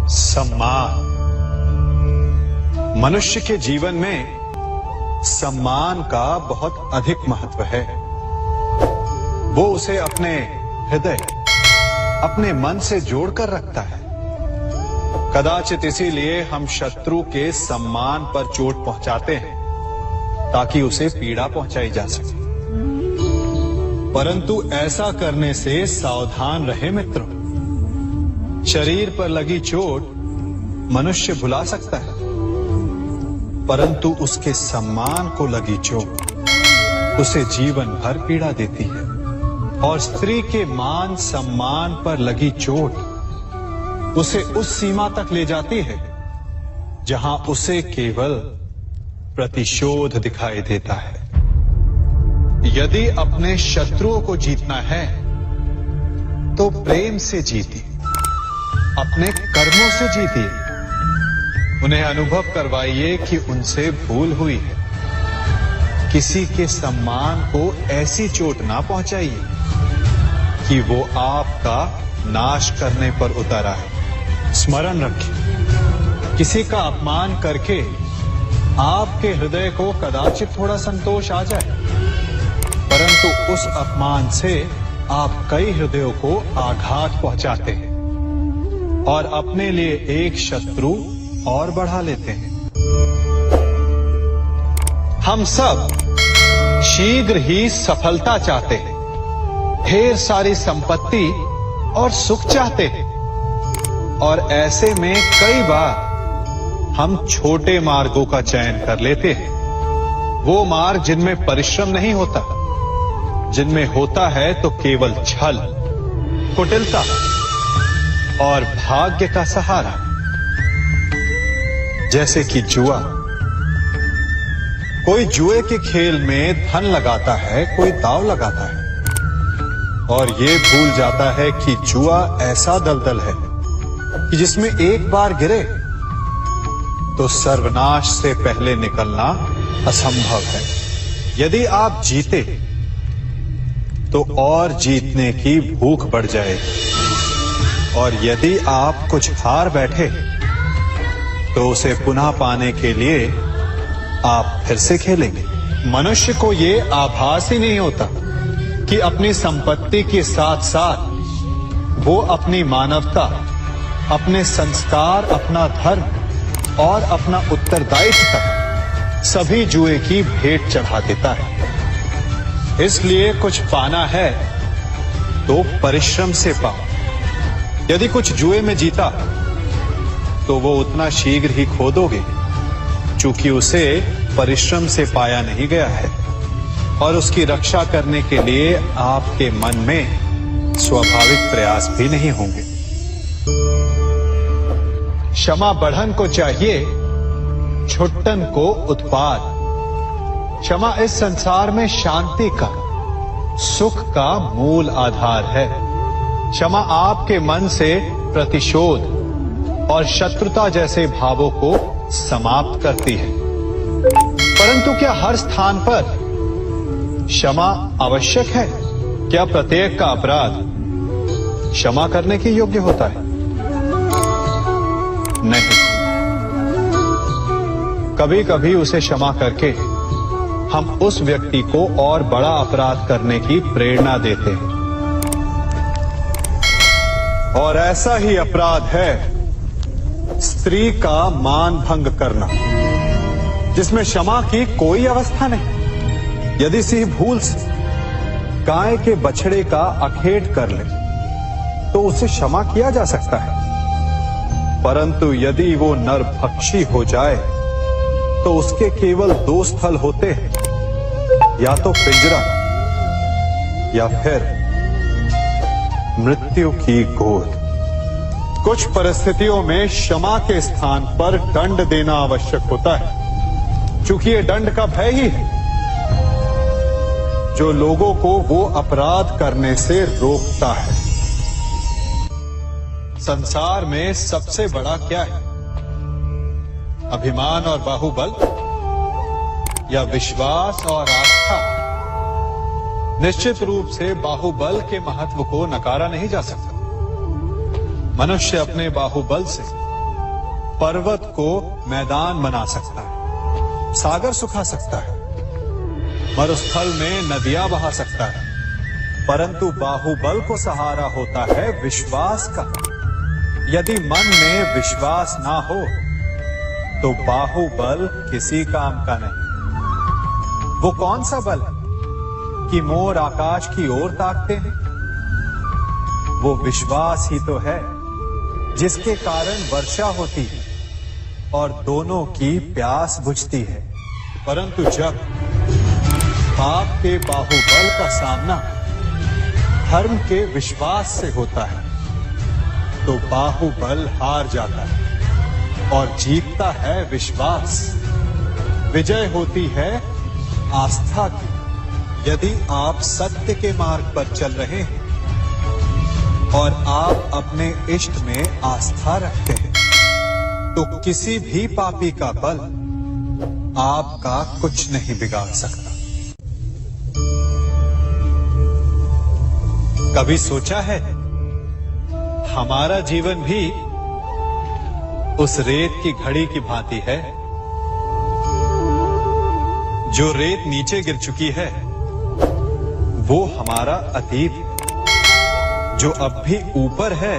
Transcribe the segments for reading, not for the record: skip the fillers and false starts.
सम्मान। मनुष्य के जीवन में सम्मान का बहुत अधिक महत्व है। वो उसे अपने हृदय, अपने मन से जोड़कर रखता है। कदाचित इसीलिए हम शत्रु के सम्मान पर चोट पहुंचाते हैं ताकि उसे पीड़ा पहुंचाई जा सके। परंतु ऐसा करने से सावधान रहे मित्रों। शरीर पर लगी चोट मनुष्य भुला सकता है, परंतु उसके सम्मान को लगी चोट उसे जीवन भर पीड़ा देती है। और स्त्री के मान सम्मान पर लगी चोट उसे उस सीमा तक ले जाती है जहां उसे केवल प्रतिशोध दिखाई देता है। यदि अपने शत्रुओं को जीतना है तो प्रेम से जीतिए, अपने कर्मों से जीतिए। उन्हें अनुभव करवाइए कि उनसे भूल हुई है। किसी के सम्मान को ऐसी चोट ना पहुंचाइए कि वो आपका नाश करने पर उतर आए। स्मरण रखें, किसी का अपमान करके आपके हृदय को कदाचित थोड़ा संतोष आ जाए, परंतु उस अपमान से आप कई हृदयों को आघात पहुंचाते हैं और अपने लिए एक शत्रु और बढ़ा लेते हैं। हम सब शीघ्र ही सफलता चाहते हैं, ढेर सारी संपत्ति और सुख चाहते हैं, और ऐसे में कई बार हम छोटे मार्गों का चयन कर लेते हैं। वो मार्ग जिनमें परिश्रम नहीं होता, जिनमें होता है तो केवल छल, कुटिलता और भाग्य का सहारा। जैसे कि जुआ। कोई जुए के खेल में धन लगाता है, कोई दांव लगाता है और ये भूल जाता है कि जुआ ऐसा दलदल है कि जिसमें एक बार गिरे तो सर्वनाश से पहले निकलना असंभव है। यदि आप जीते तो और जीतने की भूख बढ़ जाएगी, और यदि आप कुछ हार बैठे तो उसे पुनः पाने के लिए आप फिर से खेलेंगे। मनुष्य को ये आभास ही नहीं होता कि अपनी संपत्ति के साथ साथ वो अपनी मानवता, अपने संस्कार, अपना धर्म और अपना उत्तरदायित्व तक सभी जुए की भेंट चढ़ा देता है। इसलिए कुछ पाना है तो परिश्रम से पाओ। यदि कुछ जुए में जीता तो वो उतना शीघ्र ही खो दोगे, चूंकि उसे परिश्रम से पाया नहीं गया है, और उसकी रक्षा करने के लिए आपके मन में स्वाभाविक प्रयास भी नहीं होंगे। क्षमा बढ़न को चाहिए, छुट्टन को उत्पाद। क्षमा इस संसार में शांति का, सुख का मूल आधार है। क्षमा आपके मन से प्रतिशोध और शत्रुता जैसे भावों को समाप्त करती है। परंतु क्या हर स्थान पर क्षमा आवश्यक है? क्या प्रत्येक का अपराध क्षमा करने के योग्य होता है? नहीं। कभी कभी उसे क्षमा करके हम उस व्यक्ति को और बड़ा अपराध करने की प्रेरणा देते हैं, और ऐसा ही अपराध है स्त्री का मान भंग करना, जिसमें क्षमा की कोई अवस्था नहीं। यदि सिंह भूल से गाय के बछड़े का अखेट कर ले तो उसे क्षमा किया जा सकता है, परंतु यदि वो नरभक्षी हो जाए तो उसके केवल दो स्थल होते हैं, या तो पिंजरा या फिर मृत्यु की गोद। कुछ परिस्थितियों में क्षमा के स्थान पर दंड देना आवश्यक होता है, चूंकि ये दंड का भय ही है जो लोगों को वो अपराध करने से रोकता है। संसार में सबसे बड़ा क्या है? अभिमान और बाहुबल, या विश्वास और आस्था? निश्चित रूप से बाहुबल के महत्व को नकारा नहीं जा सकता। मनुष्य अपने बाहुबल से पर्वत को मैदान बना सकता है, सागर सुखा सकता है, मरुस्थल में नदियां बहा सकता है, परंतु बाहुबल को सहारा होता है विश्वास का। यदि मन में विश्वास ना हो तो बाहुबल किसी काम का नहीं। वो कौन सा बल है कि मोर आकाश की ओर ताकते हैं? वो विश्वास ही तो है जिसके कारण वर्षा होती है और दोनों की प्यास बुझती है। परंतु जब पाप के बाहुबल का सामना धर्म के विश्वास से होता है तो बाहुबल हार जाता है और जीतता है विश्वास। विजय होती है आस्था की। यदि आप सत्य के मार्ग पर चल रहे हैं और आप अपने इष्ट में आस्था रखते हैं तो किसी भी पापी का बल आपका कुछ नहीं बिगाड़ सकता। कभी सोचा है हमारा जीवन भी उस रेत की घड़ी की भांति है? जो रेत नीचे गिर चुकी है वो हमारा अतीत है, जो अब भी ऊपर है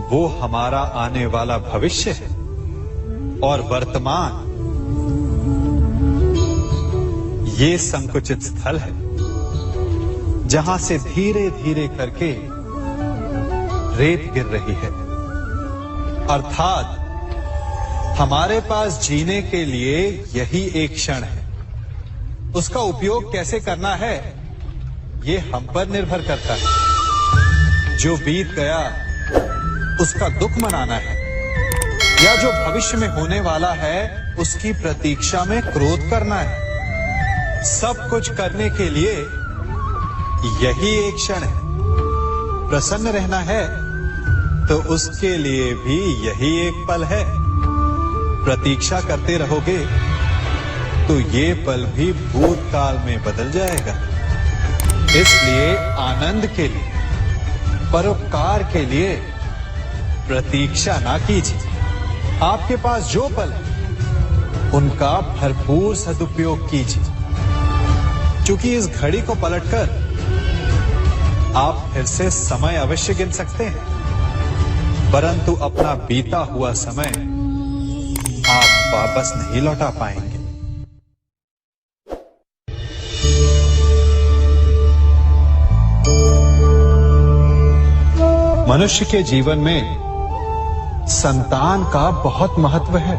वो हमारा आने वाला भविष्य है, और वर्तमान ये संकुचित स्थल है जहां से धीरे धीरे करके रेत गिर रही है। अर्थात हमारे पास जीने के लिए यही एक क्षण है। उसका उपयोग कैसे करना है ये हम पर निर्भर करता है। जो बीत गया उसका दुख मनाना है या जो भविष्य में होने वाला है उसकी प्रतीक्षा में क्रोध करना है। सब कुछ करने के लिए यही एक क्षण है। प्रसन्न रहना है तो उसके लिए भी यही एक पल है। प्रतीक्षा करते रहोगे तो ये पल भी भूतकाल में बदल जाएगा। इसलिए आनंद के लिए, परोपकार के लिए प्रतीक्षा ना कीजिए। आपके पास जो पल है उनका भरपूर सदुपयोग कीजिए, क्योंकि इस घड़ी को पलटकर आप फिर से समय अवश्य गिन सकते हैं, परंतु अपना बीता हुआ समय आप वापस नहीं लौटा पाएंगे। मनुष्य के जीवन में संतान का बहुत महत्व है।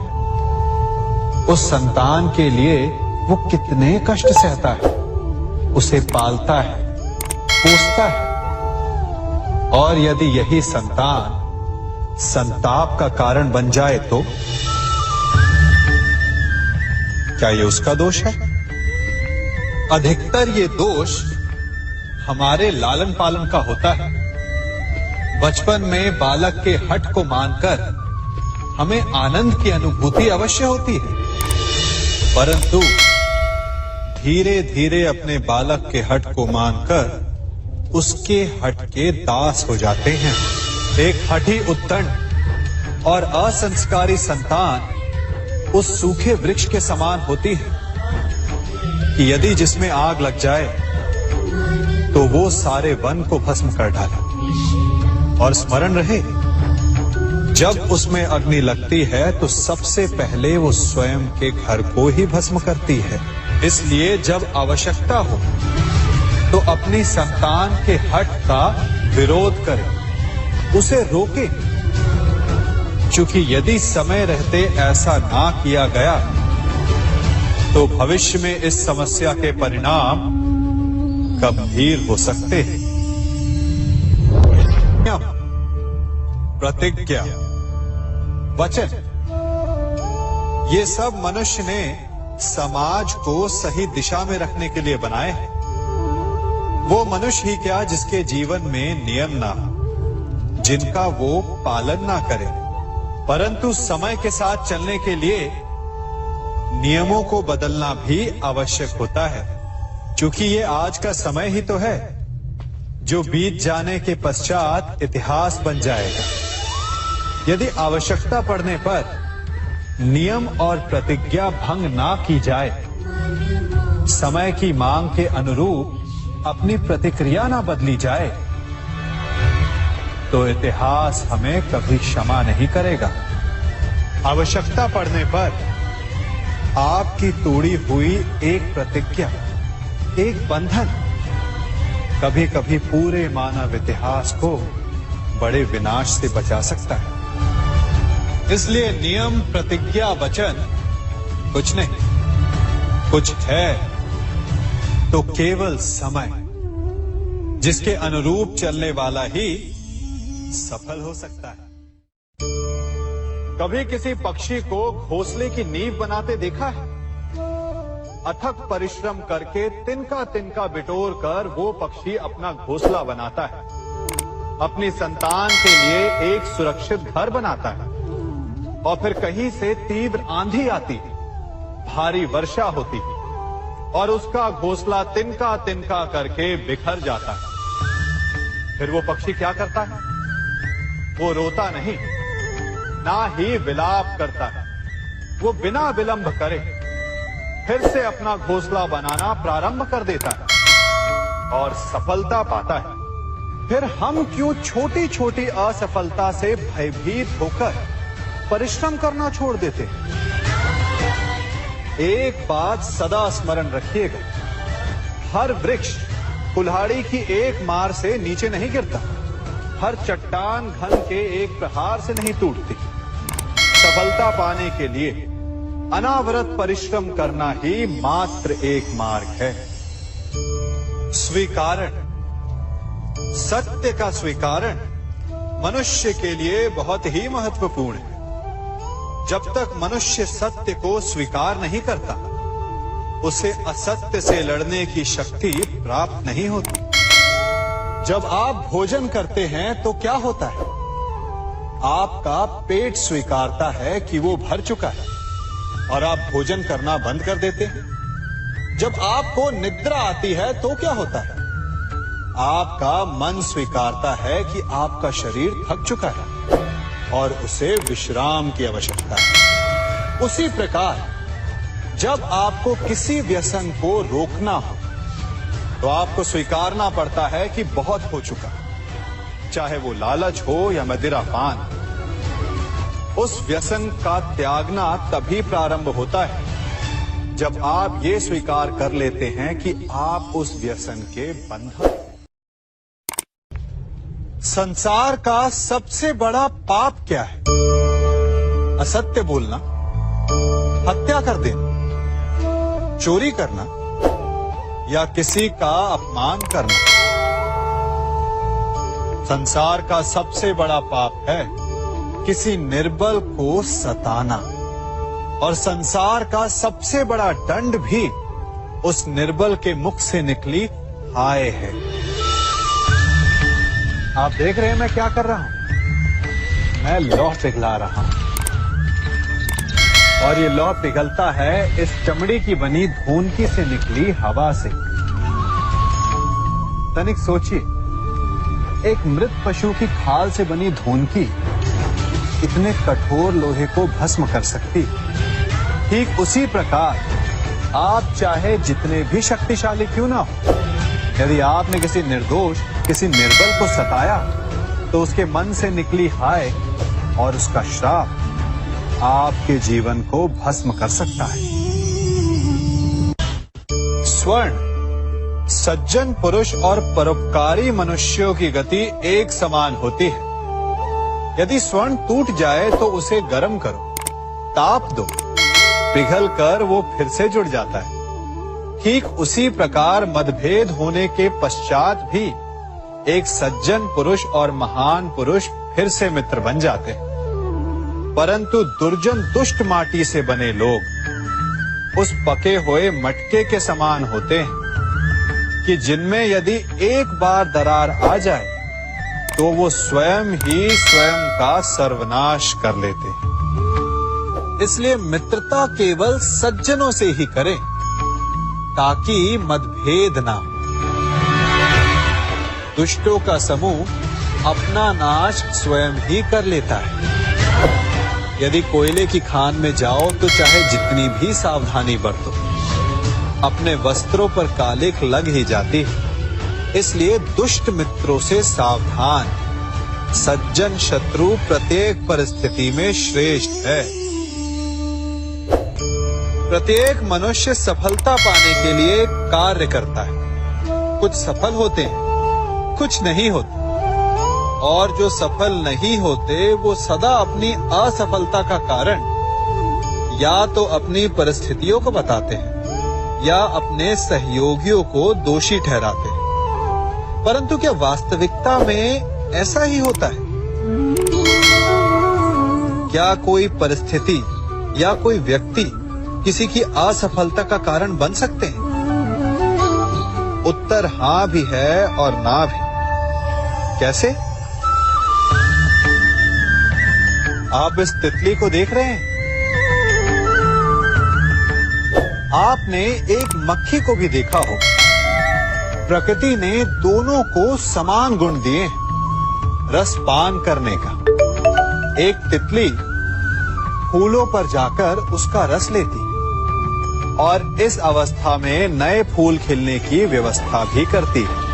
उस संतान के लिए वो कितने कष्ट सहता है, उसे पालता है, पोसता है, और यदि यही संतान संताप का कारण बन जाए तो क्या ये उसका दोष है? अधिकतर ये दोष हमारे लालन पालन का होता है। बचपन में बालक के हठ को मानकर हमें आनंद की अनुभूति अवश्य होती है, परंतु धीरे धीरे अपने बालक के हठ को मानकर उसके हठ के दास हो जाते हैं। एक हठी उत्तंड और असंस्कारी संतान उस सूखे वृक्ष के समान होती है कि यदि जिसमें आग लग जाए तो वो सारे वन को भस्म कर डाले। और स्मरण रहे, जब उसमें अग्नि लगती है तो सबसे पहले वो स्वयं के घर को ही भस्म करती है। इसलिए जब आवश्यकता हो तो अपनी संतान के हठ का विरोध करें, उसे रोके, क्योंकि यदि समय रहते ऐसा ना किया गया तो भविष्य में इस समस्या के परिणाम गंभीर हो सकते हैं। प्रतिज्ञा, वचन, ये सब मनुष्य ने समाज को सही दिशा में रखने के लिए बनाए हैं। वो मनुष्य ही क्या जिसके जीवन में नियम ना हो, जिनका वो पालन ना करे, परंतु समय के साथ चलने के लिए नियमों को बदलना भी आवश्यक होता है, क्योंकि ये आज का समय ही तो है जो बीत जाने के पश्चात इतिहास बन जाएगा। यदि आवश्यकता पड़ने पर नियम और प्रतिज्ञा भंग ना की जाए, समय की मांग के अनुरूप अपनी प्रतिक्रिया ना बदली जाए, तो इतिहास हमें कभी क्षमा नहीं करेगा। आवश्यकता पड़ने पर आपकी तोड़ी हुई एक प्रतिज्ञा, एक बंधन कभी कभी पूरे मानव इतिहास को बड़े विनाश से बचा सकता है। इसलिए नियम, प्रतिज्ञा, वचन कुछ नहीं, कुछ है तो केवल समय, जिसके अनुरूप चलने वाला ही सफल हो सकता है। कभी किसी पक्षी को घोंसले की नींव बनाते देखा है? अथक परिश्रम करके तिनका तिनका बिटोर कर वो पक्षी अपना घोंसला बनाता है, अपनी संतान के लिए एक सुरक्षित घर बनाता है। और फिर कहीं से तीव्र आंधी आती है, भारी वर्षा होती है और उसका घोंसला तिनका तिनका करके बिखर जाता है। फिर वो पक्षी क्या करता है? वो रोता नहीं, ना ही विलाप करता है। वो बिना विलंब करे फिर से अपना घोंसला बनाना प्रारंभ कर देता है और सफलता पाता है। फिर हम क्यों छोटी छोटी असफलता से भयभीत होकर परिश्रम करना छोड़ देते? एक बात सदा स्मरण रखिएगा, हर वृक्ष कुल्हाड़ी की एक मार से नीचे नहीं गिरता, हर चट्टान घन के एक प्रहार से नहीं टूटती। सफलता पाने के लिए अनावरत परिश्रम करना ही मात्र एक मार्ग है। स्वीकारण, सत्य का स्वीकारण मनुष्य के लिए बहुत ही महत्वपूर्ण है। जब तक मनुष्य सत्य को स्वीकार नहीं करता, उसे असत्य से लड़ने की शक्ति प्राप्त नहीं होती। जब आप भोजन करते हैं तो क्या होता है? आपका पेट स्वीकारता है कि वो भर चुका है और आप भोजन करना बंद कर देते हैं। जब आपको निद्रा आती है तो क्या होता है? आपका मन स्वीकारता है कि आपका शरीर थक चुका है और उसे विश्राम की आवश्यकता है। उसी प्रकार जब आपको किसी व्यसन को रोकना हो तो आपको स्वीकारना पड़ता है कि बहुत हो चुका, चाहे वो लालच हो या मदिरापान। उस व्यसन का त्यागना तभी प्रारंभ होता है जब आप ये स्वीकार कर लेते हैं कि आप उस व्यसन के बंधन। संसार का सबसे बड़ा पाप क्या है? असत्य बोलना, हत्या कर देना, चोरी करना या किसी का अपमान करना। संसार का सबसे बड़ा पाप है किसी निर्बल को सताना, और संसार का सबसे बड़ा दंड भी उस निर्बल के मुख से निकली हाय है। आप देख रहे हैं मैं क्या कर रहा हूं? मैं लौह पिघला रहा हूं और ये लौह पिघलता है इस चमड़ी की बनी धूनकी से निकली हवा से। तनिक सोचिए, एक मृत पशु की खाल से बनी धूनकी इतने कठोर लोहे को भस्म कर सकती। ठीक उसी प्रकार आप चाहे जितने भी शक्तिशाली क्यों ना हो, यदि आपने किसी निर्दोष, किसी निर्बल को सताया तो उसके मन से निकली हाय और उसका श्राप आपके जीवन को भस्म कर सकता है। स्वर्ण, सज्जन पुरुष और परोपकारी मनुष्यों की गति एक समान होती है। यदि स्वर्ण टूट जाए तो उसे गर्म करो, ताप दो, पिघल कर वो फिर से जुड़ जाता है। ठीक उसी प्रकार मतभेद होने के पश्चात भी एक सज्जन पुरुष और महान पुरुष फिर से मित्र बन जाते हैं। परंतु दुर्जन दुष्ट माटी से बने लोग उस पके हुए मटके के समान होते हैं कि जिनमें यदि एक बार दरार आ जाए तो वो स्वयं ही स्वयं का सर्वनाश कर लेते हैं। इसलिए मित्रता केवल सज्जनों से ही करें ताकि मतभेद ना हो। दुष्टों का समूह अपना नाश स्वयं ही कर लेता है। यदि कोयले की खान में जाओ तो चाहे जितनी भी सावधानी बरतो, अपने वस्त्रों पर कालिख लग ही जाती है। इसलिए दुष्ट मित्रों से सावधान, सज्जन शत्रु प्रत्येक परिस्थिति में श्रेष्ठ है। प्रत्येक मनुष्य सफलता पाने के लिए कार्य करता है। कुछ सफल होते हैं, कुछ नहीं होते, और जो सफल नहीं होते वो सदा अपनी असफलता का कारण या तो अपनी परिस्थितियों को बताते हैं या अपने सहयोगियों को दोषी ठहराते हैं। परंतु क्या वास्तविकता में ऐसा ही होता है? क्या कोई परिस्थिति या कोई व्यक्ति किसी की असफलता का कारण बन सकते हैं? उत्तर हां भी है और ना भी। कैसे? आप इस तितली को देख रहे हैं? आपने एक मक्खी को भी देखा हो। प्रकृति ने दोनों को समान गुण दिए हैं रस पान करने का। एक तितली फूलों पर जाकर उसका रस लेती और इस अवस्था में नए फूल खिलने की व्यवस्था भी करती है।